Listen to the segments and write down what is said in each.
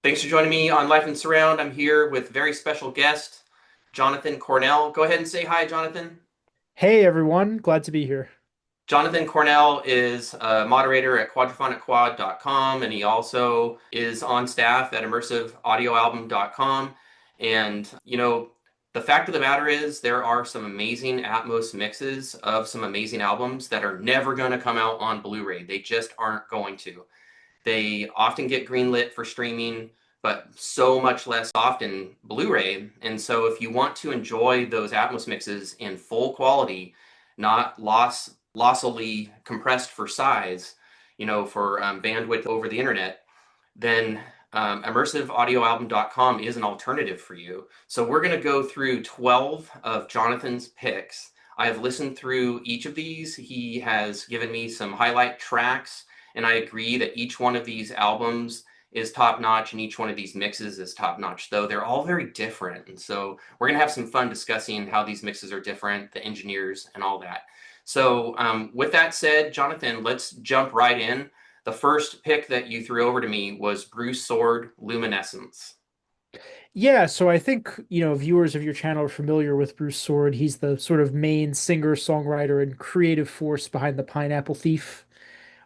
Thanks for joining me on Life and Surround. I'm here with very special guest, Jonathan Cornell. Go ahead and say hi, Jonathan. Hey everyone, glad to be here. Jonathan Cornell is a moderator at quadrophonicquad.com, and he also is on staff at immersiveaudioalbum.com. The fact of the matter is, there are some amazing Atmos mixes of some amazing albums that are never going to come out on Blu-ray. They just aren't going to. They often get greenlit for streaming, but so much less often Blu-ray. And so if you want to enjoy those Atmos mixes in full quality, not lossily compressed for size, for bandwidth over the internet, then immersiveaudioalbum.com is an alternative for you. So we're going to go through 12 of Jonathan's picks. I have listened through each of these. He has given me some highlight tracks, and I agree that each one of these albums is top notch and each one of these mixes is top notch, though they're all very different. And so we're going to have some fun discussing how these mixes are different, the engineers, and all that. So, with that said, Jonathan, let's jump right in. The first pick that you threw over to me was Bruce Soord, Luminescence. Yeah, so I think, viewers of your channel are familiar with Bruce Soord. He's the sort of main singer, songwriter, and creative force behind the Pineapple Thief,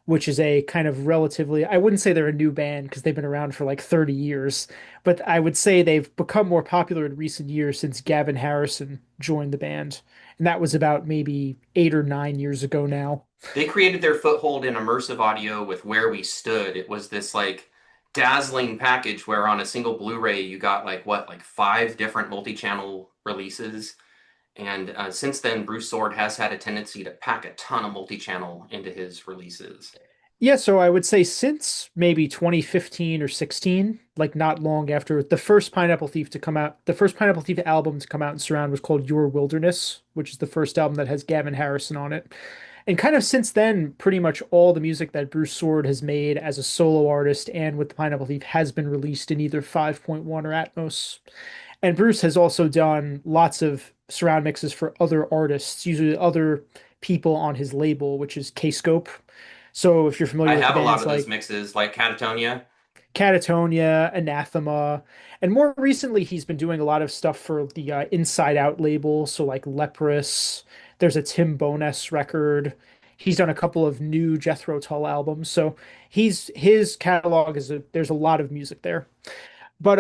which is a kind of relatively, I wouldn't say they're a new band because they've been around for like 30 years, but I would say they've become more popular in recent years since Gavin Harrison joined the band. And that was about maybe 8 or 9 years ago now. They created their foothold in immersive audio with Where We Stood. It was this like dazzling package where on a single Blu-ray you got like five different multi-channel releases. And since then, Bruce Soord has had a tendency to pack a ton of multi-channel into his releases. Yeah, so I would say since maybe 2015 or 16, like not long after the first Pineapple Thief to come out, the first Pineapple Thief album to come out in surround was called Your Wilderness, which is the first album that has Gavin Harrison on it. And kind of since then, pretty much all the music that Bruce Soord has made as a solo artist and with the Pineapple Thief has been released in either 5.1 or Atmos. And Bruce has also done lots of surround mixes for other artists, usually other people on his label, which is Kscope. So if you're I familiar with have a lot bands of those like mixes, like Catatonia. Catatonia, Anathema, and more recently he's been doing a lot of stuff for the Inside Out label, so like Leprous. There's a Tim Bowness record. He's done a couple of new Jethro Tull albums, so his catalog there's a lot of music there. But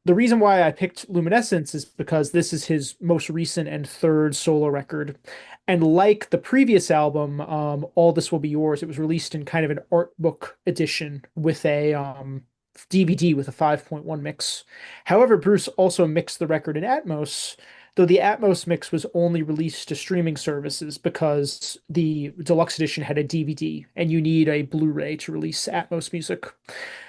the reason why I picked Luminescence is because this is his most recent and third solo record. And like the previous album, All This Will Be Yours, it was released in kind of an art book edition with a DVD with a 5.1 mix. However, Bruce also mixed the record in Atmos, though the Atmos mix was only released to streaming services because the deluxe edition had a DVD and you need a Blu-ray to release Atmos music.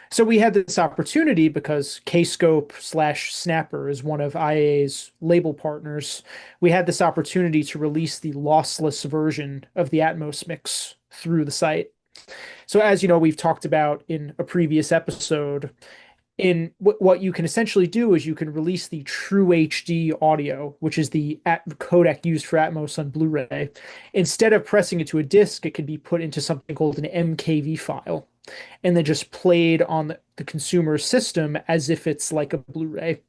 So we had this opportunity because Kscope slash Snapper is one of IA's label partners. We had this opportunity to release the lossless version of the Atmos mix through the site. So as you know, we've talked about in a previous episode, in what you can essentially do is you can release the true HD audio, which is the codec used for Atmos on Blu-ray. Instead of pressing it to a disc, it can be put into something called an MKV file and then just played on the consumer system as if it's like a Blu-ray.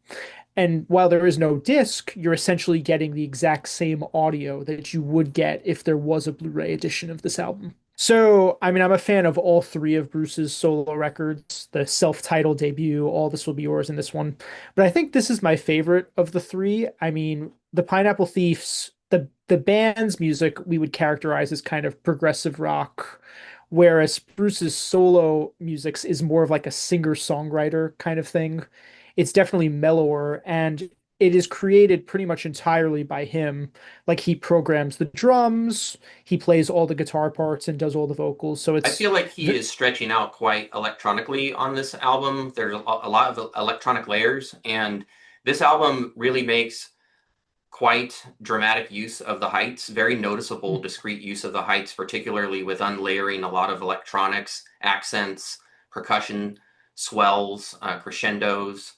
And while there is no disc, you're essentially getting the exact same audio that you would get if there was a Blu-ray edition of this album. So, I mean, I'm a fan of all three of Bruce's solo records, the self-titled debut, All This Will Be Yours, and this one. But I think this is my favorite of the three. I mean, the Pineapple Thieves, the band's music we would characterize as kind of progressive rock, whereas Bruce's solo music is more of like a singer-songwriter kind of thing. It's definitely mellower and it is created pretty much entirely by him. Like he programs the drums, he plays all the guitar parts and does all the vocals. So I it's feel like he is stretching out quite electronically on this album. There's a lot of electronic layers, and this album really makes quite dramatic use of the heights, very noticeable, discrete use of the heights, particularly with unlayering a lot of electronics, accents, percussion, swells, crescendos.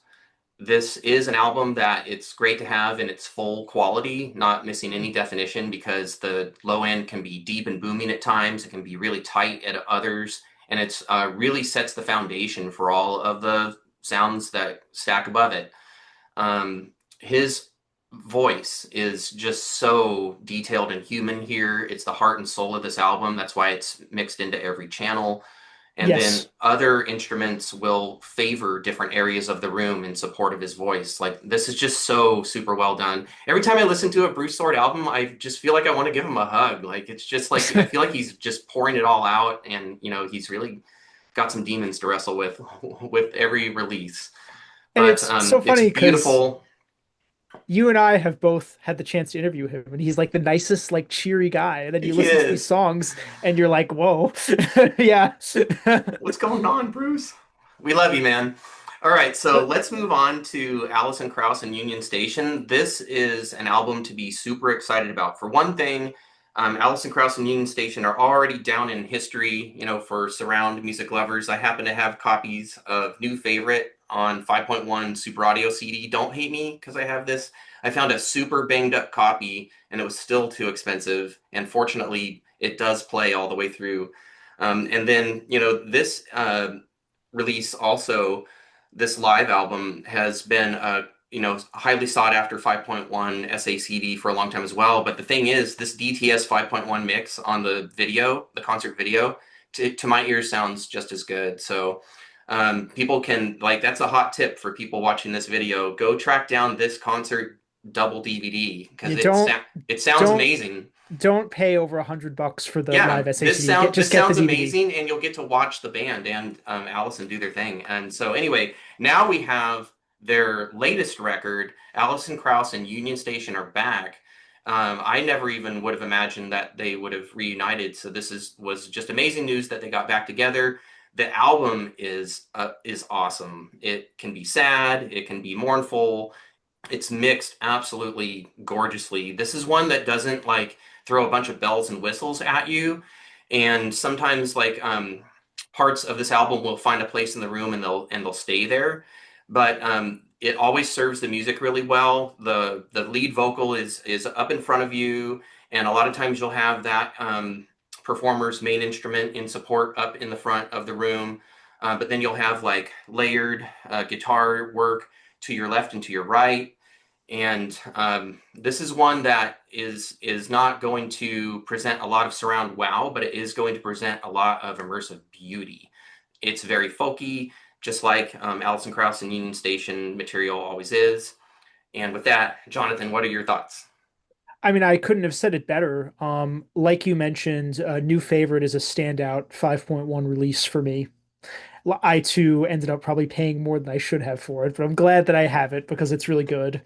This is an album that it's great to have in its full quality, not missing any definition, because the low end can be deep and booming at times. It can be really tight at others, and it's really sets the foundation for all of the sounds that stack above it. His voice is just so detailed and human here. It's the heart and soul of this album. That's why it's mixed into every channel. And then Yes. other instruments will favor different areas of the room in support of his voice. Like this is just so super well done. Every time I listen to a Bruce Soord album, I just feel like I want to give him a hug. Like it's just like I feel like he's just pouring it all out, and he's really got some demons to wrestle with with every release. And But it's so it's funny because beautiful. you and I have both had the chance to interview him, and he's like the nicest, like cheery guy. And then you He listen to these is. songs, and you're like, "Whoa, yeah." What's going on, Bruce? We love you, man. All right, so let's move on to Alison Krauss and Union Station. This is an album to be super excited about. For one thing, Alison Krauss and Union Station are already down in history, for surround music lovers. I happen to have copies of New Favorite on 5.1 Super Audio CD. Don't hate me because I have this. I found a super banged up copy and it was still too expensive. And fortunately, it does play all the way through. And then, this release also, this live album has been highly sought after 5.1 SACD for a long time as well. But the thing is, this DTS 5.1 mix on the video, the concert video, to my ears sounds just as good. So people can, like, that's a hot tip for people watching this video. Go track down this concert double DVD because You it sounds don't amazing. don't pay over $100 for the Yeah, live SACD. Just this get the sounds DVD. amazing, and you'll get to watch the band and Allison do their thing. And so, anyway, now we have their latest record. Alison Krauss and Union Station are back. I never even would have imagined that they would have reunited. So was just amazing news that they got back together. The album is awesome. It can be sad, it can be mournful. It's mixed absolutely gorgeously. This is one that doesn't like throw a bunch of bells and whistles at you. And sometimes like parts of this album will find a place in the room and they'll stay there. But it always serves the music really well. The lead vocal is up in front of you, and a lot of times you'll have that performer's main instrument in support up in the front of the room. But then you'll have like layered guitar work to your left and to your right. And this is one that is not going to present a lot of surround wow, but it is going to present a lot of immersive beauty. It's very folky, just like Alison Krauss and Union Station material always is. And with that, Jonathan, what are your thoughts? I mean, I couldn't have said it better. Like you mentioned, New Favorite is a standout 5.1 release for me. I too ended up probably paying more than I should have for it, but I'm glad that I have it because it's really good.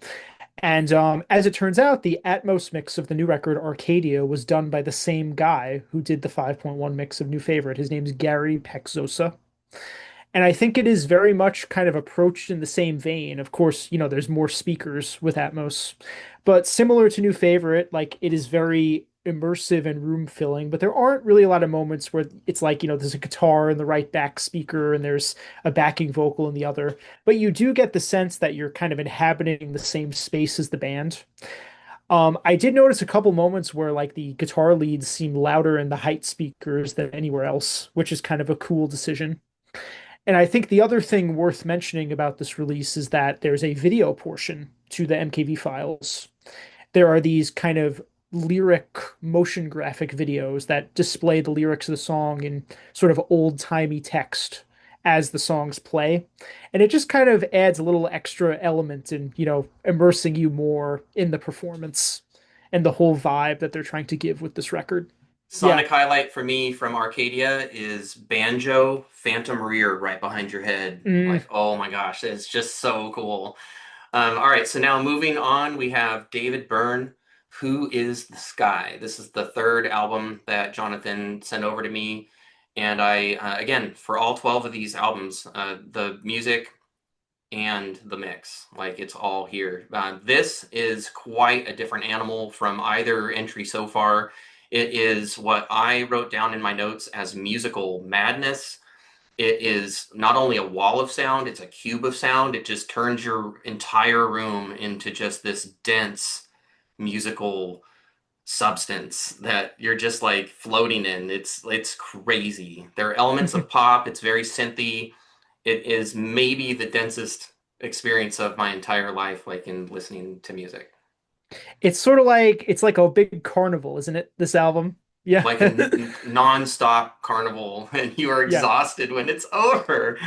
And as it turns out, the Atmos mix of the new record Arcadia was done by the same guy who did the 5.1 mix of New Favorite. His name's Gary Pexosa. And I think it is very much kind of approached in the same vein. Of course, there's more speakers with Atmos, but similar to New Favorite, like it is very immersive and room filling, but there aren't really a lot of moments where it's like, there's a guitar in the right back speaker and there's a backing vocal in the other. But you do get the sense that you're kind of inhabiting the same space as the band. I did notice a couple moments where like the guitar leads seem louder in the height speakers than anywhere else, which is kind of a cool decision. And I think the other thing worth mentioning about this release is that there's a video portion to the MKV files. There are these kind of lyric motion graphic videos that display the lyrics of the song in sort of old-timey text as the songs play. And it just kind of adds a little extra element in, immersing you more in the performance and the whole vibe that they're trying to give with this record. Yeah. Sonic highlight for me from Arcadia is banjo phantom rear right behind your head. Mm, Like, oh my gosh, it's just so cool. All right, so now moving on, we have David Byrne, Who is the Sky? This is the third album that Jonathan sent over to me. And again, for all 12 of these albums, the music and the mix, like it's all here. This is quite a different animal from either entry so far. It is what I wrote down in my notes as musical madness. It is not only a wall of sound, it's a cube of sound. It just turns your entire room into just this dense musical substance that you're just like floating in. It's crazy. There are elements of pop, it's very synthy, it is maybe the densest experience of my entire life, like in listening to music. It's sort of like it's like a big carnival, isn't it? This album. Yeah. Like a non-stop carnival, and you are Yeah. exhausted when it's over.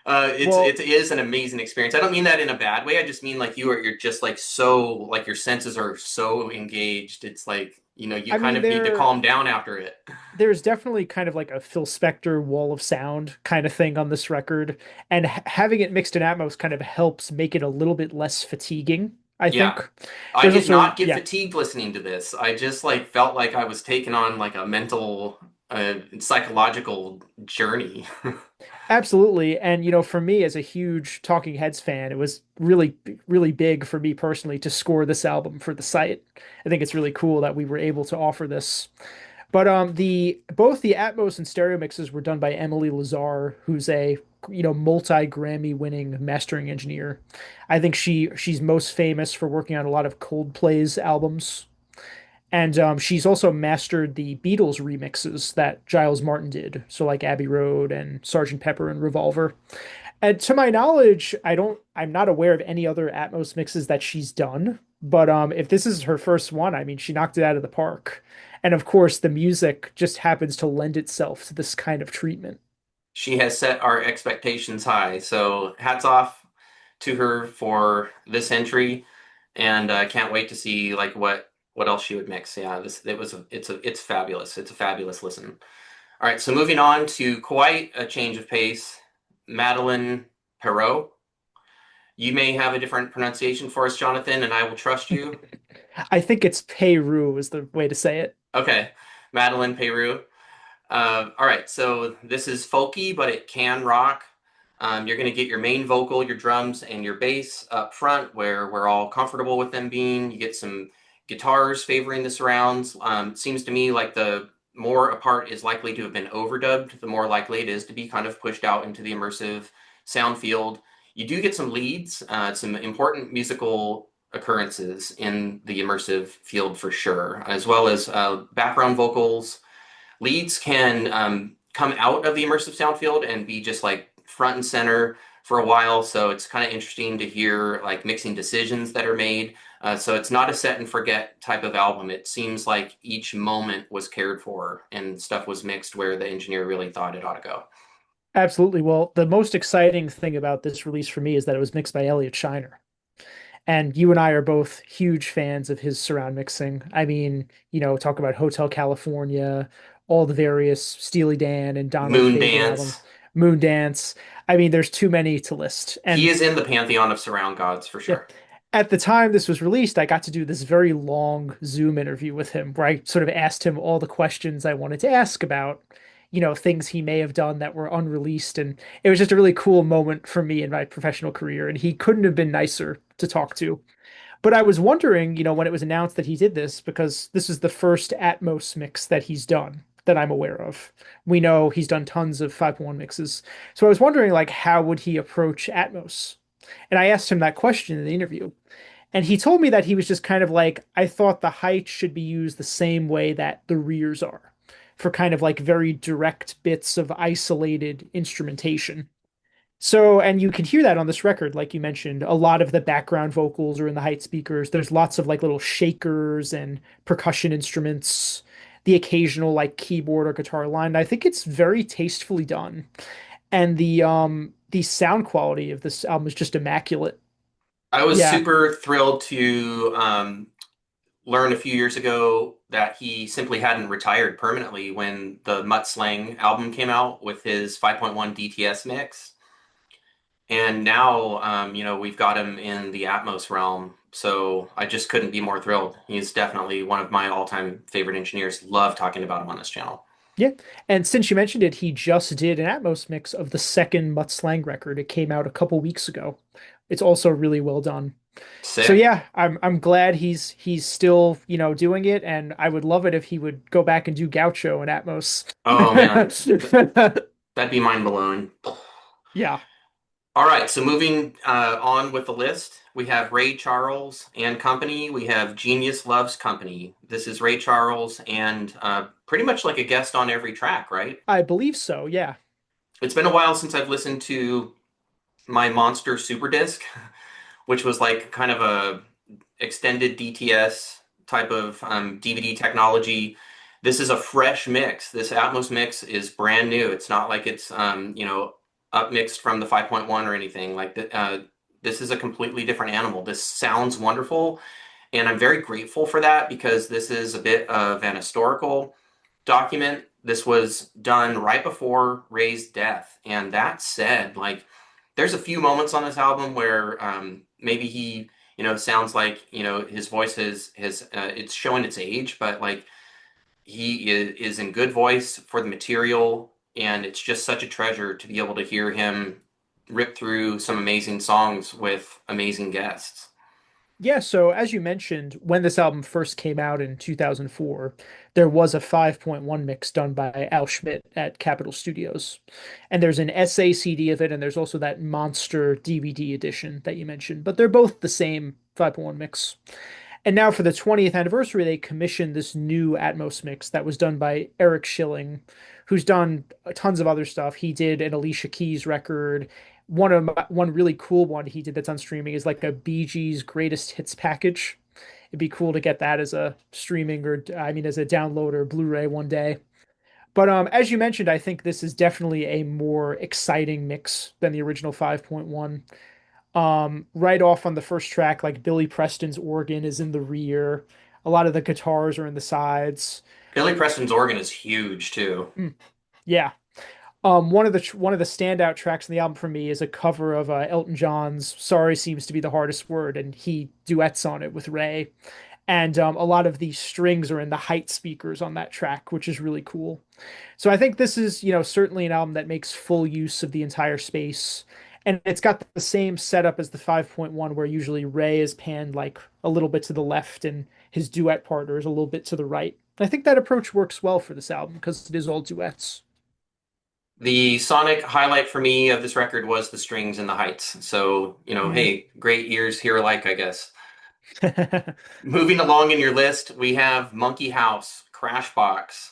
It Well, is an amazing experience. I don't mean that in a bad way. I just mean like you're just like so like your senses are so engaged. It's like, you I kind mean of need to calm down after it. there's definitely kind of like a Phil Spector wall of sound kind of thing on this record, and having it mixed in Atmos kind of helps make it a little bit less fatiguing, I Yeah. think. I There's did also, not get yeah, fatigued listening to this. I just like felt like I was taking on like a mental, psychological journey. absolutely. And for me as a huge Talking Heads fan, it was really, really big for me personally to score this album for the site. I think it's really cool that we were able to offer this. But the both the Atmos and stereo mixes were done by Emily Lazar, who's a multi-Grammy winning mastering engineer. I think she's most famous for working on a lot of Coldplay's albums. And she's also mastered the Beatles remixes that Giles Martin did, so like Abbey Road and Sgt. Pepper and Revolver. And to my knowledge, I'm not aware of any other Atmos mixes that she's done. But if this is her first one, I mean, she knocked it out of the park. And of course, the music just happens to lend itself to this kind of treatment. She has set our expectations high. So hats off to her for this entry, and can't wait to see like what else she would mix. Yeah, it's fabulous. It's a fabulous listen. All right, so moving on to quite a change of pace, Madeleine Peyroux. You may have a different pronunciation for us, Jonathan, and I will trust you. I think it's Peyroux is the way to say it. Okay, Madeleine Peyroux. All right, so this is folky, but it can rock. You're going to get your main vocal, your drums, and your bass up front, where we're all comfortable with them being. You get some guitars favoring the surrounds. It seems to me like the more a part is likely to have been overdubbed, the more likely it is to be kind of pushed out into the immersive sound field. You do get some leads, some important musical occurrences in the immersive field for sure, as well as background vocals. Leads can come out of the immersive sound field and be just like front and center for a while. So it's kind of interesting to hear like mixing decisions that are made. So it's not a set and forget type of album. It seems like each moment was cared for and stuff was mixed where the engineer really thought it ought to go. Absolutely. Well, the most exciting thing about this release for me is that it was mixed by Elliot Shiner. And you and I are both huge fans of his surround mixing. I mean, talk about Hotel California, all the various Steely Dan and Donald Moon Fagen albums, Dance. Moon Dance. I mean, there's too many to list. He And is in the pantheon of surround gods for yeah, sure. at the time this was released, I got to do this very long Zoom interview with him where I sort of asked him all the questions I wanted to ask about, things he may have done that were unreleased. And it was just a really cool moment for me in my professional career. And he couldn't have been nicer to talk to. But I was wondering, when it was announced that he did this, because this is the first Atmos mix that he's done that I'm aware of. We know he's done tons of 5.1 mixes. So I was wondering, like, how would he approach Atmos? And I asked him that question in the interview. And he told me that he was just kind of like, I thought the heights should be used the same way that the rears are, for kind of like very direct bits of isolated instrumentation. So, and you can hear that on this record, like you mentioned, a lot of the background vocals are in the height speakers. There's lots of like little shakers and percussion instruments, the occasional like keyboard or guitar line. I think it's very tastefully done. And the sound quality of this album is just immaculate. I was Yeah, super thrilled to learned a few years ago that he simply hadn't retired permanently when the Mutt Slang album came out with his 5.1 DTS mix. And now, we've got him in the Atmos realm. So I just couldn't be more thrilled. He's definitely one of my all-time favorite engineers. Love talking about him on this channel. yeah. And since you mentioned it, he just did an Atmos mix of the second Mutt Slang record. It came out a couple weeks ago. It's also really well done. So Sick. yeah, I'm glad he's still, doing it, and I would love it if he would go back and do Gaucho and Atmos. Oh man, that'd be mind blowing. Yeah, All right, so moving on with the list, we have Ray Charles and Company. We have Genius Loves Company. This is Ray Charles and pretty much like a guest on every track, right? I believe so. Yeah. It's been a while since I've listened to my Monster Super Disc, which was like kind of a extended DTS type of DVD technology. This is a fresh mix. This Atmos mix is brand new. It's not like it's upmixed from the 5.1 or anything. This is a completely different animal. This sounds wonderful, and I'm very grateful for that because this is a bit of an historical document. This was done right before Ray's death, and that said, like there's a few moments on this album where maybe he sounds like his voice has it's showing its age, but like is in good voice for the material, and it's just such a treasure to be able to hear him rip through some amazing songs with amazing guests. Yeah, so as you mentioned, when this album first came out in 2004, there was a 5.1 mix done by Al Schmidt at Capitol Studios. And there's an SA CD of it, and there's also that monster DVD edition that you mentioned, but they're both the same 5.1 mix. And now for the 20th anniversary, they commissioned this new Atmos mix that was done by Eric Schilling, who's done tons of other stuff. He did an Alicia Keys record. One really cool one he did that's on streaming is like a Bee Gees greatest hits package. It'd be cool to get that as a streaming or I mean as a download or Blu-ray one day. But as you mentioned, I think this is definitely a more exciting mix than the original 5.1. Right off on the first track, like Billy Preston's organ is in the rear. A lot of the guitars are in the sides. Billy Preston's organ is huge too. Mm, yeah. One of the standout tracks in the album for me is a cover of Elton John's "Sorry Seems to Be the Hardest Word," and he duets on it with Ray. And a lot of the strings are in the height speakers on that track, which is really cool. So I think this is, certainly an album that makes full use of the entire space. And it's got the same setup as the 5.1, where usually Ray is panned like a little bit to the left and his duet partner is a little bit to the right. I think that approach works well for this album because it is all duets. The sonic highlight for me of this record was the strings and the heights. So, Mm. hey, great ears hear alike, I guess. Moving along in your list, we have Monkey House, Crashbox.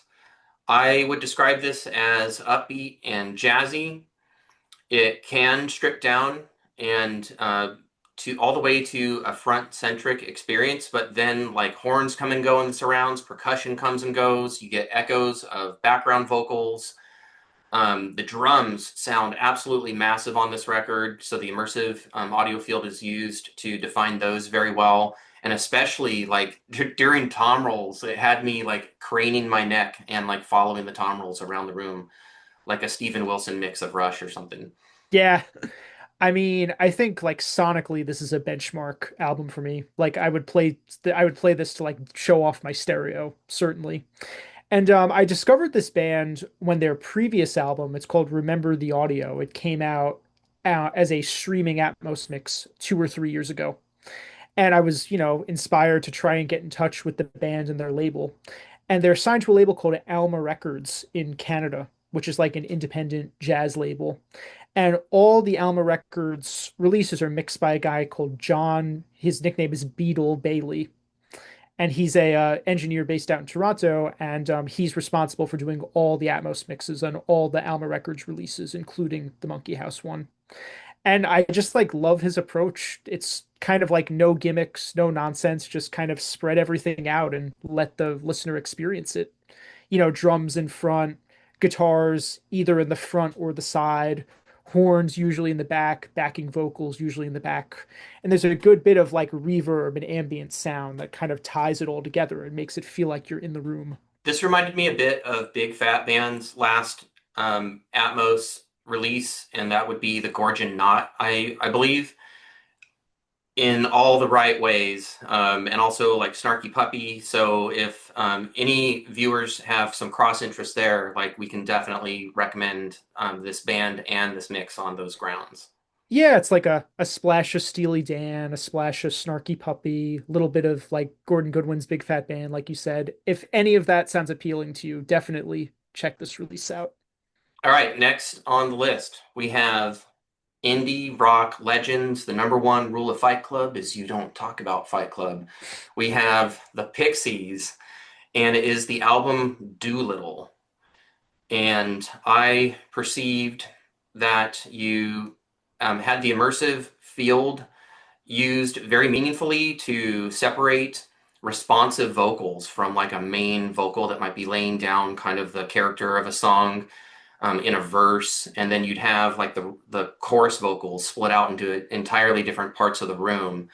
I would describe this as upbeat and jazzy. It can strip down and to all the way to a front centric experience, but then like horns come and go in the surrounds, percussion comes and goes. You get echoes of background vocals. The drums sound absolutely massive on this record, so the immersive audio field is used to define those very well. And especially like during tom rolls, it had me like craning my neck and like following the tom rolls around the room, like a Steven Wilson mix of Rush or something. Yeah, I mean, I think like sonically, this is a benchmark album for me. Like I would play this to like show off my stereo, certainly. And I discovered this band when their previous album, it's called Remember the Audio. It came out as a streaming Atmos mix 2 or 3 years ago. And I was, inspired to try and get in touch with the band and their label. And they're signed to a label called Alma Records in Canada, which is like an independent jazz label. And all the Alma Records releases are mixed by a guy called John. His nickname is Beetle Bailey, and he's a engineer based out in Toronto, and he's responsible for doing all the Atmos mixes on all the Alma Records releases, including the Monkey House one. And I just like love his approach. It's kind of like no gimmicks, no nonsense, just kind of spread everything out and let the listener experience it. Drums in front, guitars either in the front or the side, horns usually in the back, backing vocals usually in the back. And there's a good bit of like reverb and ambient sound that kind of ties it all together and makes it feel like you're in the room. This reminded me a bit of Big Fat Band's last Atmos release, and that would be the Gorgon Knot, I believe, in all the right ways, and also like Snarky Puppy. So if any viewers have some cross interest there, like we can definitely recommend this band and this mix on those grounds. Yeah, it's like a splash of Steely Dan, a splash of Snarky Puppy, a little bit of like Gordon Goodwin's Big Fat Band, like you said. If any of that sounds appealing to you, definitely check this release out. All right, next on the list, we have indie rock legends. The number one rule of Fight Club is you don't talk about Fight Club. We have the Pixies, and it is the album Doolittle. And I perceived that you had the immersive field used very meaningfully to separate responsive vocals from like a main vocal that might be laying down kind of the character of a song in a verse, and then you'd have like the chorus vocals split out into entirely different parts of the room.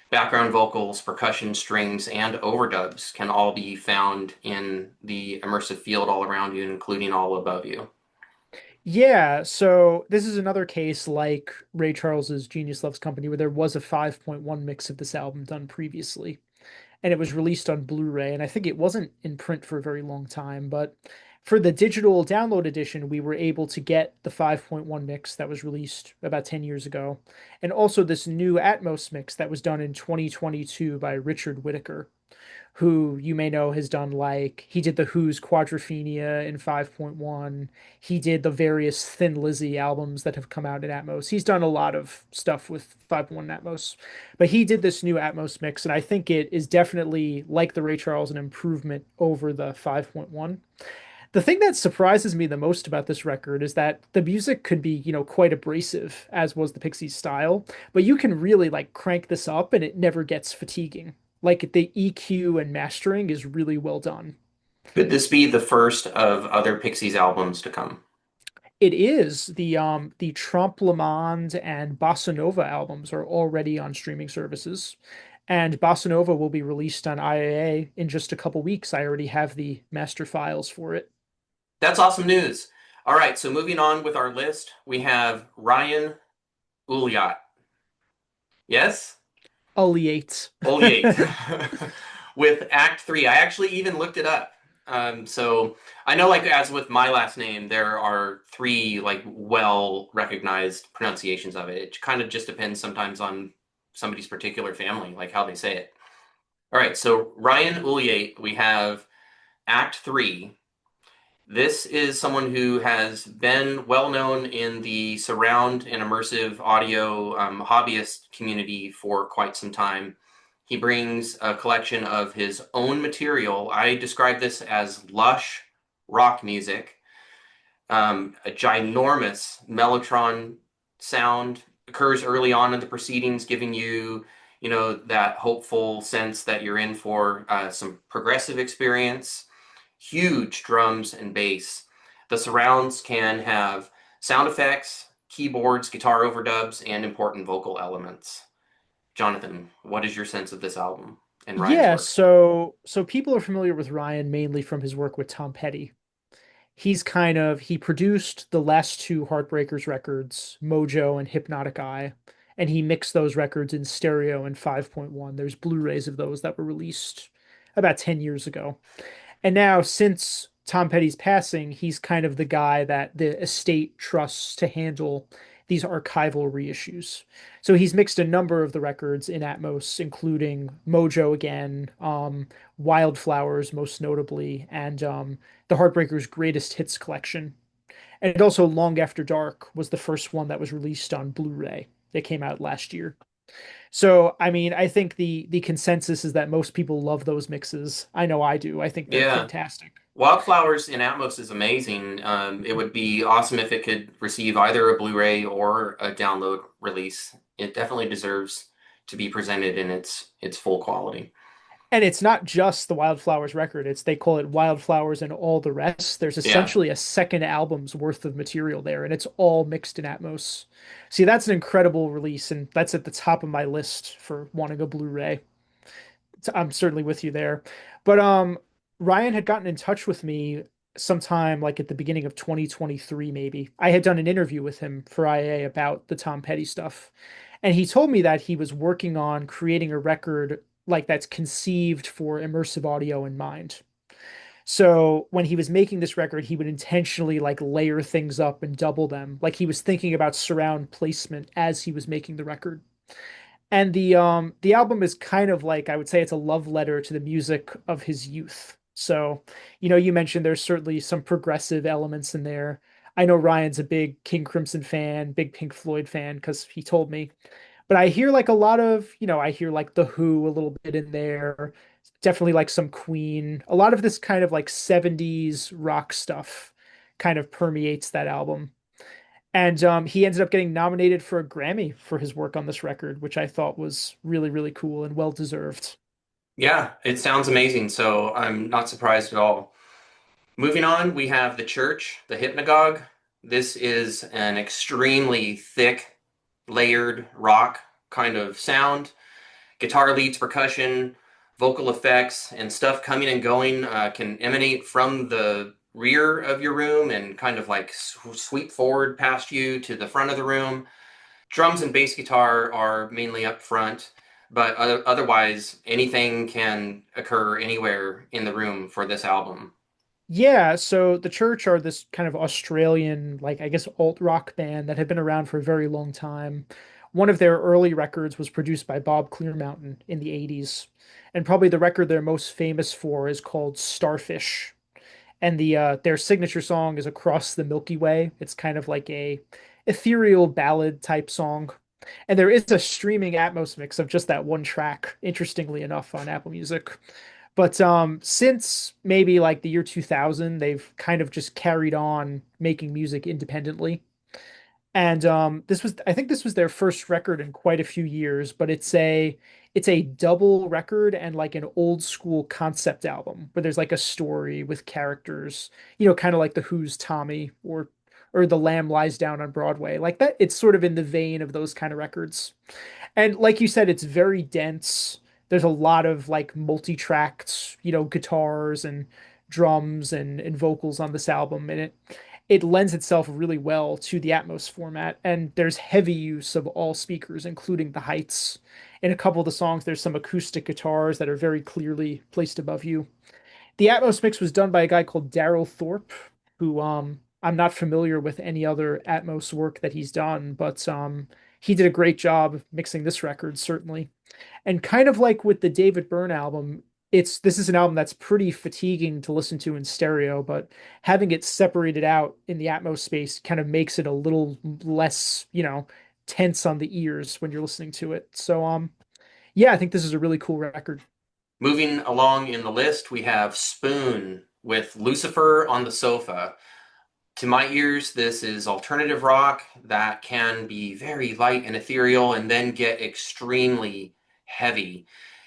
Background vocals, percussion, strings, and overdubs can all be found in the immersive field all around you, including all above you. Yeah, so this is another case like Ray Charles's Genius Loves Company, where there was a 5.1 mix of this album done previously, and it was released on Blu-ray, and I think it wasn't in print for a very long time, but for the digital download edition, we were able to get the 5.1 mix that was released about 10 years ago, and also this new Atmos mix that was done in 2022 by Richard Whittaker, who you may know has done like he did the Who's Quadrophenia in 5.1. He did the various Thin Lizzy albums that have come out in Atmos. He's done a lot of stuff with 5.1 Atmos. But he did this new Atmos mix, and I think it is definitely, like the Ray Charles, an improvement over the 5.1. The thing that surprises me the most about this record is that the music could be, quite abrasive, as was the Pixies style, but you can really like crank this up and it never gets fatiguing. Like the EQ and mastering is really well done. Could this be the first of other Pixies albums to come? It is the Trompe Le Monde and Bossa Nova albums are already on streaming services. And Bossa Nova will be released on IAA in just a couple weeks. I already have the master files for it. That's awesome news. All right, so moving on with our list, we have Ryan Ulyate. Yes? Ulyate. Ulyate. With Act 3. I actually even looked it up. So I know, like, as with my last name, there are three, like, well recognized pronunciations of it. It kind of just depends sometimes on somebody's particular family, like how they say it. All right, so Ryan Ulyate, we have Act 3. This is someone who has been well known in the surround and immersive audio hobbyist community for quite some time. He brings a collection of his own material. I describe this as lush rock music, a ginormous mellotron sound occurs early on in the proceedings, giving you, that hopeful sense that you're in for some progressive experience. Huge drums and bass. The surrounds can have sound effects, keyboards, guitar overdubs, and important vocal elements. Jonathan, what is your sense of this album and Ryan's Yeah, work? so people are familiar with Ryan mainly from his work with Tom Petty. He produced the last two Heartbreakers records, Mojo and Hypnotic Eye, and he mixed those records in stereo in 5.1. There's Blu-rays of those that were released about 10 years ago. And now, since Tom Petty's passing, he's kind of the guy that the estate trusts to handle these archival reissues. So he's mixed a number of the records in Atmos, including Mojo again, Wildflowers most notably, and the Heartbreakers' Greatest Hits collection. And also Long After Dark was the first one that was released on Blu-ray. That came out last year. So, I mean, I think the consensus is that most people love those mixes. I know I do. I think they're Yeah, fantastic. Wildflowers in Atmos is amazing. It would be awesome if it could receive either a Blu-ray or a download release. It definitely deserves to be presented in its full quality. And it's not just the Wildflowers record. It's they call it Wildflowers and all the rest. There's Yeah, essentially a second album's worth of material there, and it's all mixed in Atmos. See, that's an incredible release, and that's at the top of my list for wanting a Blu-ray. I'm certainly with you there. But Ryan had gotten in touch with me sometime like at the beginning of 2023 maybe. I had done an interview with him for IA about the Tom Petty stuff. And he told me that he was working on creating a record like that's conceived for immersive audio in mind. So when he was making this record, he would intentionally like layer things up and double them. Like he was thinking about surround placement as he was making the record. And the album is kind of like I would say it's a love letter to the music of his youth. So, you mentioned there's certainly some progressive elements in there. I know Ryan's a big King Crimson fan, big Pink Floyd fan because he told me. But I hear like a lot of, I hear like The Who a little bit in there. Definitely like some Queen. A lot of this kind of like 70s rock stuff kind of permeates that album. And he ended up getting nominated for a Grammy for his work on this record, which I thought was really, really cool and well deserved. Yeah, it sounds amazing, so I'm not surprised at all. Moving on, we have the Church, the Hypnogogue. This is an extremely thick, layered rock kind of sound. Guitar leads, percussion, vocal effects, and stuff coming and going can emanate from the rear of your room and kind of like sweep forward past you to the front of the room. Drums and bass guitar are mainly up front, but otherwise, anything can occur anywhere in the room for this album. Yeah, so the Church are this kind of Australian, like I guess alt rock band that had been around for a very long time. One of their early records was produced by Bob Clearmountain in the 80s. And probably the record they're most famous for is called Starfish. And their signature song is Across the Milky Way. It's kind of like a ethereal ballad type song. And there is a streaming Atmos mix of just that one track, interestingly enough, on Apple Music. But since maybe like the year 2000, they've kind of just carried on making music independently. And I think this was their first record in quite a few years, but it's a double record and like an old school concept album where there's like a story with characters, kind of like the Who's Tommy or The Lamb Lies Down on Broadway. Like that, it's sort of in the vein of those kind of records. And like you said, it's very dense. There's a lot of like multi-tracked, guitars and drums and vocals on this album, and it lends itself really well to the Atmos format. And there's heavy use of all speakers, including the heights. In a couple of the songs, there's some acoustic guitars that are very clearly placed above you. The Atmos mix was done by a guy called Daryl Thorpe, who I'm not familiar with any other Atmos work that he's done, but he did a great job mixing this record, certainly. And kind of like with the David Byrne album, this is an album that's pretty fatiguing to listen to in stereo, but having it separated out in the Atmos space kind of makes it a little less, tense on the ears when you're listening to it. So yeah, I think this is a really cool record. Moving along in the list, we have Spoon with Lucifer on the Sofa. To my ears, this is alternative rock that can be very light and ethereal and then get extremely heavy.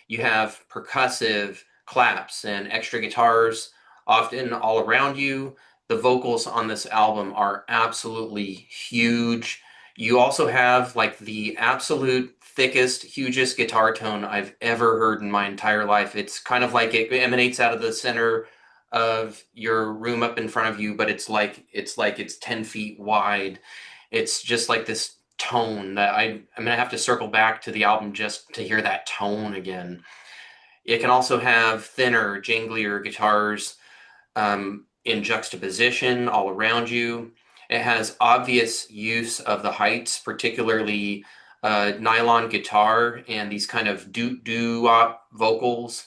You have percussive claps and extra guitars often all around you. The vocals on this album are absolutely huge. You also have like the absolute thickest, hugest guitar tone I've ever heard in my entire life. It's kind of like it emanates out of the center of your room up in front of you, but it's 10 feet wide. It's just like this tone that I'm gonna have to circle back to the album just to hear that tone again. It can also have thinner, janglier guitars in juxtaposition all around you. It has obvious use of the heights, particularly nylon guitar and these kind of doo-doo vocals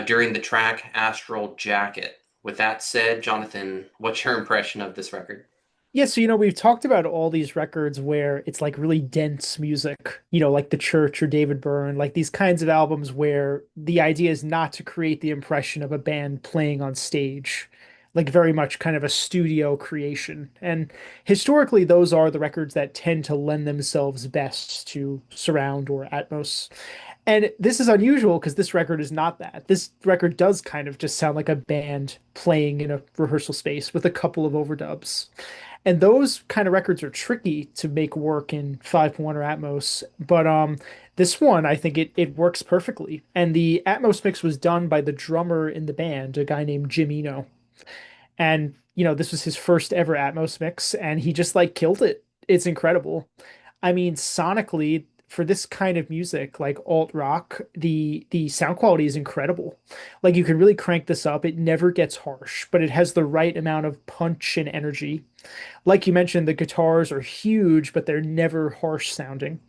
during the track Astral Jacket. With that said, Jonathan, what's your impression of this record? Yeah, so we've talked about all these records where it's like really dense music, like The Church or David Byrne, like these kinds of albums where the idea is not to create the impression of a band playing on stage, like very much kind of a studio creation. And historically, those are the records that tend to lend themselves best to surround or Atmos. And this is unusual because this record is not that. This record does kind of just sound like a band playing in a rehearsal space with a couple of overdubs. And those kind of records are tricky to make work in 5.1 or Atmos. But this one, I think it works perfectly. And the Atmos mix was done by the drummer in the band, a guy named Jim Eno. And, this was his first ever Atmos mix, and he just like killed it. It's incredible. I mean, sonically, for this kind of music, like alt rock, the sound quality is incredible. Like you can really crank this up. It never gets harsh, but it has the right amount of punch and energy. Like you mentioned, the guitars are huge, but they're never harsh sounding.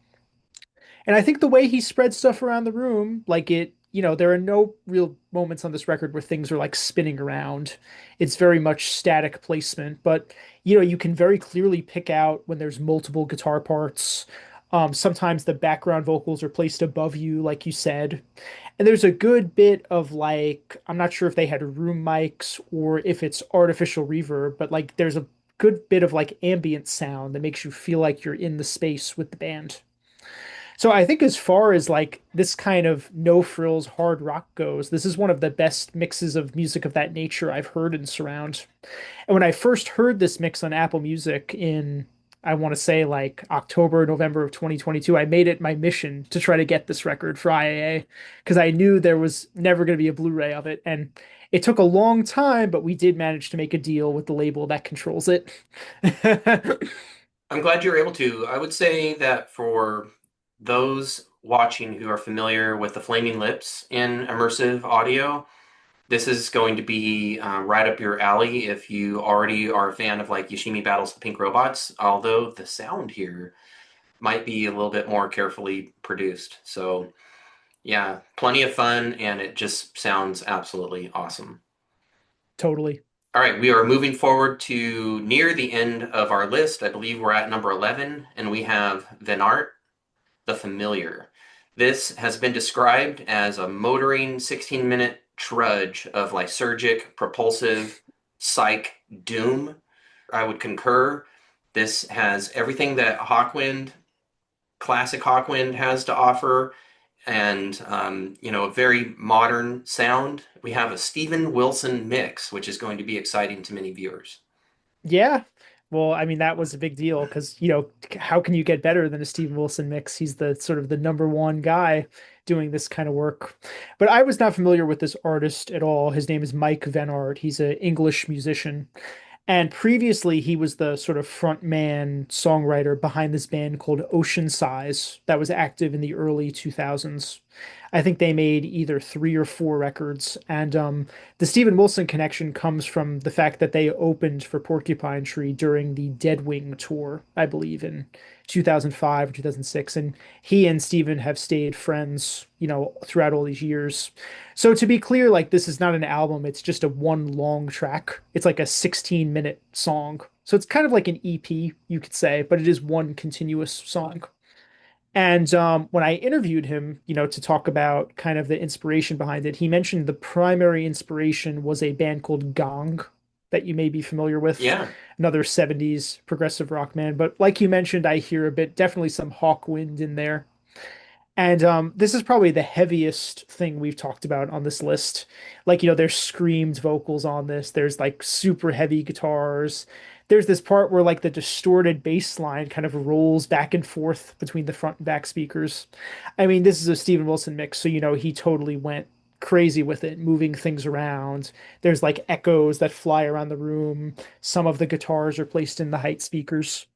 And I think the way he spreads stuff around the room, like there are no real moments on this record where things are like spinning around. It's very much static placement, but you can very clearly pick out when there's multiple guitar parts. Sometimes the background vocals are placed above you, like you said. And there's a good bit of like, I'm not sure if they had room mics or if it's artificial reverb, but like there's a good bit of like ambient sound that makes you feel like you're in the space with the band. So I think as far as like this kind of no frills hard rock goes, this is one of the best mixes of music of that nature I've heard in surround. And when I first heard this mix on Apple Music in, I want to say like October, November of 2022, I made it my mission to try to get this record for IAA because I knew there was never going to be a Blu-ray of it. And it took a long time, but we did manage to make a deal with the label that controls it. I'm glad you're able to. I would say that for those watching who are familiar with the Flaming Lips in immersive audio, this is going to be right up your alley if you already are a fan of like Yoshimi Battles the Pink Robots, although the sound here might be a little bit more carefully produced. So, yeah, plenty of fun, and it just sounds absolutely awesome. Totally. All right, we are moving forward to near the end of our list. I believe we're at number 11, and we have Venard, the Familiar. This has been described as a motoring 16-minute trudge of lysergic, propulsive, psych doom. I would concur. This has everything that classic Hawkwind has to offer, and a very modern sound. We have a Steven Wilson mix, which is going to be exciting to many viewers. Yeah. Well, I mean, that was a big deal because, how can you get better than a Steven Wilson mix? He's the sort of the number one guy doing this kind of work. But I was not familiar with this artist at all. His name is Mike Venard. He's an English musician. And previously, he was the sort of front man songwriter behind this band called Ocean Size that was active in the early 2000s. I think they made either 3 or 4 records. And the Steven Wilson connection comes from the fact that they opened for Porcupine Tree during the Deadwing tour, I believe, in 2005 or 2006. And he and Steven have stayed friends, throughout all these years. So to be clear, like this is not an album, it's just a one long track. It's like a 16-minute song. So it's kind of like an EP, you could say, but it is one continuous song. And when I interviewed him, to talk about kind of the inspiration behind it, he mentioned the primary inspiration was a band called Gong that you may be familiar with, Yeah, another 70s progressive rock band. But like you mentioned, I hear a bit, definitely some Hawkwind in there. And this is probably the heaviest thing we've talked about on this list. Like, there's screamed vocals on this. There's like super heavy guitars. There's this part where like the distorted bass line kind of rolls back and forth between the front and back speakers. I mean, this is a Steven Wilson mix, so he totally went crazy with it, moving things around. There's like echoes that fly around the room. Some of the guitars are placed in the height speakers.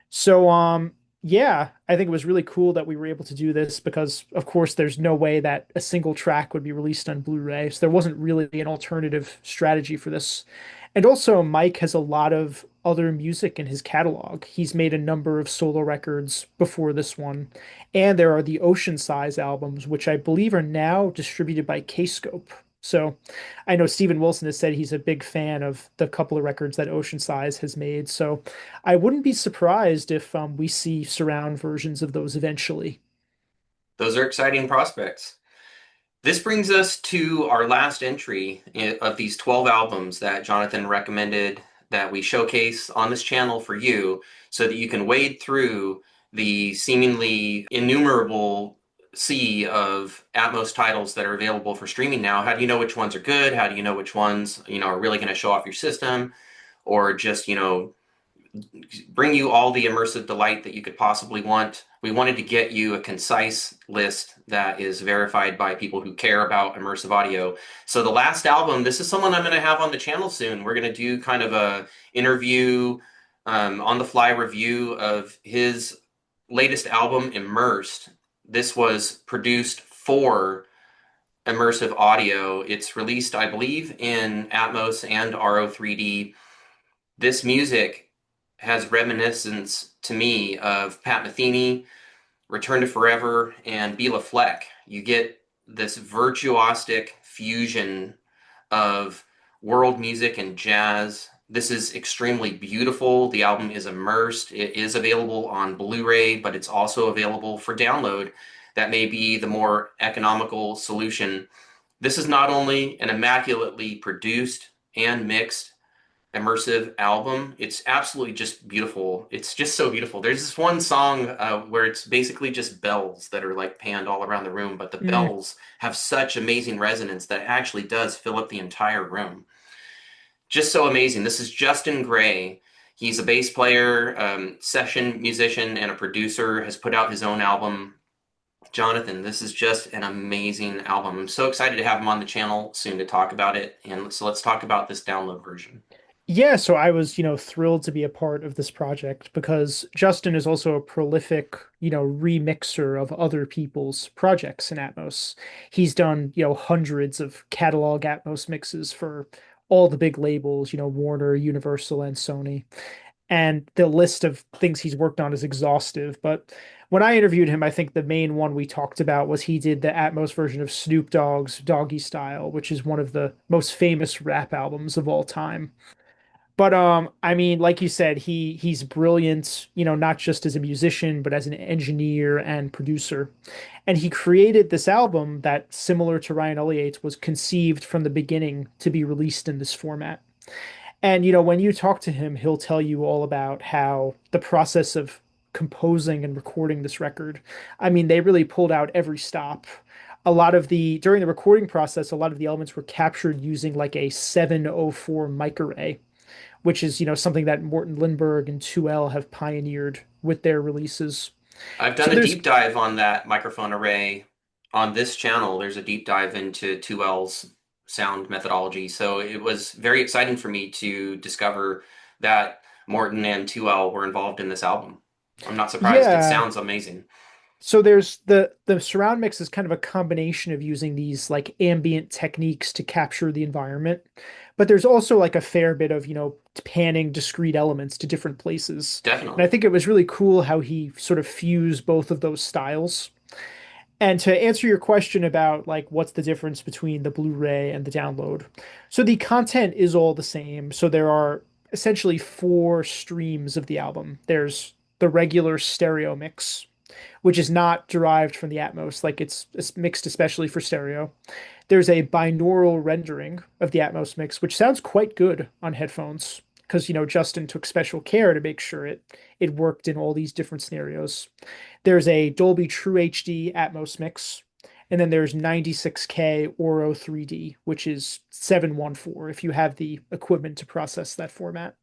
So, yeah, I think it was really cool that we were able to do this because, of course, there's no way that a single track would be released on Blu-ray. So there wasn't really an alternative strategy for this. And also, Mike has a lot of other music in his catalog. He's made a number of solo records before this one. And there are the Ocean Size albums, which I believe are now distributed by Kscope. So I know Steven Wilson has said he's a big fan of the couple of records that Ocean Size has made. So I wouldn't be surprised if we see surround versions of those eventually. those are exciting prospects. This brings us to our last entry of these 12 albums that Jonathan recommended that we showcase on this channel for you so that you can wade through the seemingly innumerable sea of Atmos titles that are available for streaming now. How do you know which ones are good? How do you know which ones, are really going to show off your system or just, bring you all the immersive delight that you could possibly want? We wanted to get you a concise list that is verified by people who care about immersive audio. So the last album, this is someone I'm going to have on the channel soon. We're going to do kind of a interview, on the fly review of his latest album, Immersed. This was produced for immersive audio. It's released, I believe, in Atmos and RO3D. This music has reminiscence to me of Pat Metheny, Return to Forever, and Bela Fleck. You get this virtuosic fusion of world music and jazz. This is extremely beautiful. The album is immersed. It is available on Blu-ray, but it's also available for download. That may be the more economical solution. This is not only an immaculately produced and mixed immersive album. It's absolutely just beautiful. It's just so beautiful. There's this one song where it's basically just bells that are like panned all around the room, but the Mm. bells have such amazing resonance that it actually does fill up the entire room. Just so amazing. This is Justin Gray. He's a bass player, session musician, and a producer, has put out his own album. Jonathan, this is just an amazing album. I'm so excited to have him on the channel soon to talk about it. And so let's talk about this download version. Yeah, so I was, thrilled to be a part of this project because Justin is also a prolific, remixer of other people's projects in Atmos. He's done, hundreds of catalog Atmos mixes for all the big labels, Warner, Universal, and Sony. And the list of things he's worked on is exhaustive. But when I interviewed him, I think the main one we talked about was he did the Atmos version of Snoop Dogg's Doggy Style, which is one of the most famous rap albums of all time. But I mean, like you said, he's brilliant, not just as a musician, but as an engineer and producer. And he created this album that, similar to Ryan Ulyate, was conceived from the beginning to be released in this format. And when you talk to him, he'll tell you all about how the process of composing and recording this record, I mean, they really pulled out every stop. During the recording process, a lot of the elements were captured using like a 704 mic array, which is, something that Morten Lindberg and 2L have pioneered with their releases. I've done So a there's, deep dive on that microphone array on this channel. There's a deep dive into 2L's sound methodology. So it was very exciting for me to discover that Morton and 2L were involved in this album. I'm not surprised. It yeah. sounds amazing. So there's the surround mix is kind of a combination of using these like ambient techniques to capture the environment, but there's also like a fair bit of, panning discrete elements to different places. And I Definitely. think it was really cool how he sort of fused both of those styles. And to answer your question about like what's the difference between the Blu-ray and the download. So the content is all the same. So there are essentially four streams of the album. There's the regular stereo mix, which is not derived from the Atmos, like it's mixed especially for stereo. There's a binaural rendering of the Atmos mix, which sounds quite good on headphones because Justin took special care to make sure it worked in all these different scenarios. There's a Dolby True HD Atmos mix, and then there's 96K Oro 3D, which is 714 if you have the equipment to process that format.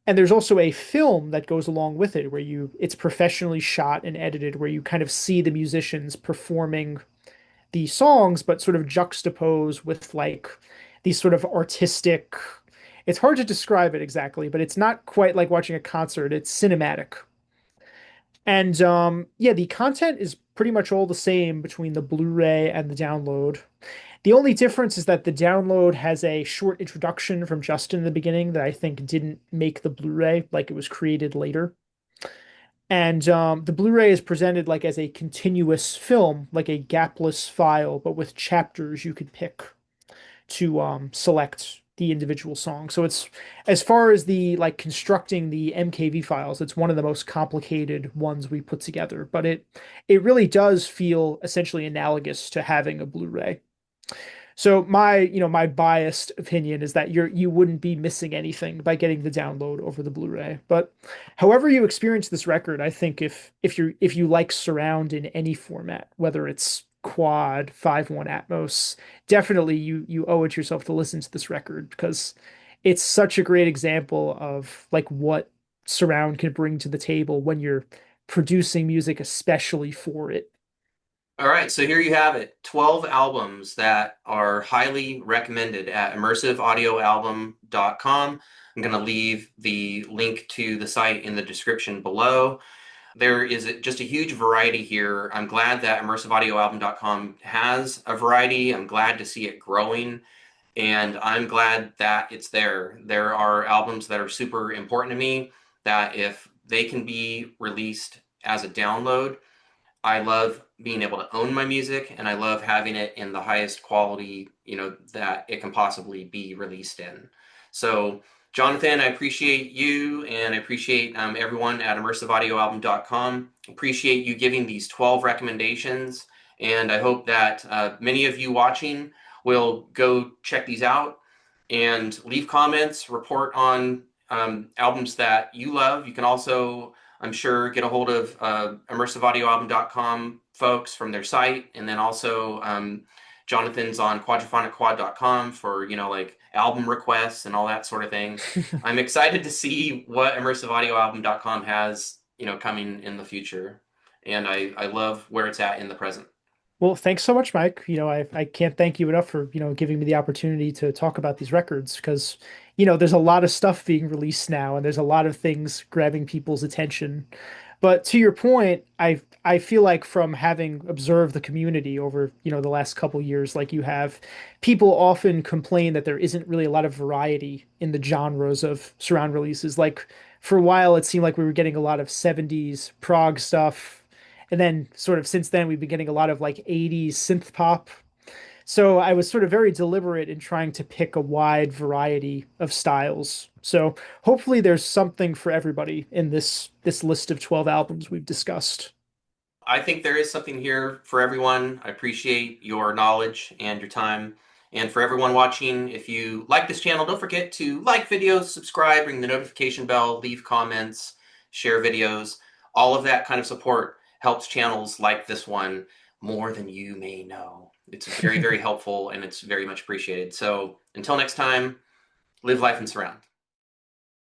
And there's also a film that goes along with it where it's professionally shot and edited where you kind of see the musicians performing the songs but sort of juxtaposed with like these sort of artistic, it's hard to describe it exactly, but it's not quite like watching a concert, it's cinematic. And yeah, the content is pretty much all the same between the Blu-ray and the download. The only difference is that the download has a short introduction from Justin in the beginning that I think didn't make the Blu-ray, like it was created later. And the Blu-ray is presented like as a continuous film, like a gapless file, but with chapters you could pick to select the individual song. So it's as far as the like constructing the MKV files, it's one of the most complicated ones we put together, but it really does feel essentially analogous to having a Blu-ray. So my biased opinion is that you wouldn't be missing anything by getting the download over the Blu-ray. But however you experience this record, I think if you like surround in any format, whether it's quad, 5.1 Atmos, definitely you owe it yourself to listen to this record because it's such a great example of like what surround can bring to the table when you're producing music especially for it. All right, so here you have it. 12 albums that are highly recommended at immersiveaudioalbum.com. I'm going to leave the link to the site in the description below. There is just a huge variety here. I'm glad that immersiveaudioalbum.com has a variety. I'm glad to see it growing, and I'm glad that it's there. There are albums that are super important to me that if they can be released as a download, I love being able to own my music, and I love having it in the highest quality, that it can possibly be released in. So, Jonathan, I appreciate you, and I appreciate everyone at immersiveaudioalbum.com. Appreciate you giving these 12 recommendations, and I hope that many of you watching will go check these out. and leave comments, report on albums that you love. You can also, I'm sure, get a hold of immersiveaudioalbum.com folks from their site, and then also Jonathan's on quadrophonicquad.com for, like album requests and all that sort of thing. I'm excited to see what immersiveaudioalbum.com has, coming in the future. And I love where it's at in the present. Well, thanks so much, Mike. I can't thank you enough for, giving me the opportunity to talk about these records because, there's a lot of stuff being released now and there's a lot of things grabbing people's attention. But to your point, I feel like from having observed the community over, the last couple years like you have, people often complain that there isn't really a lot of variety in the genres of surround releases. Like for a while, it seemed like we were getting a lot of 70s prog stuff, and then sort of since then, we've been getting a lot of like 80s synth pop. So I was sort of very deliberate in trying to pick a wide variety of styles. So hopefully there's something for everybody in this list of 12 albums we've discussed. I think there is something here for everyone. I appreciate your knowledge and your time. And for everyone watching, if you like this channel, don't forget to like videos, subscribe, ring the notification bell, leave comments, share videos. All of that kind of support helps channels like this one more than you may know. It's very, very helpful and it's very much appreciated. So until next time, live life and surround.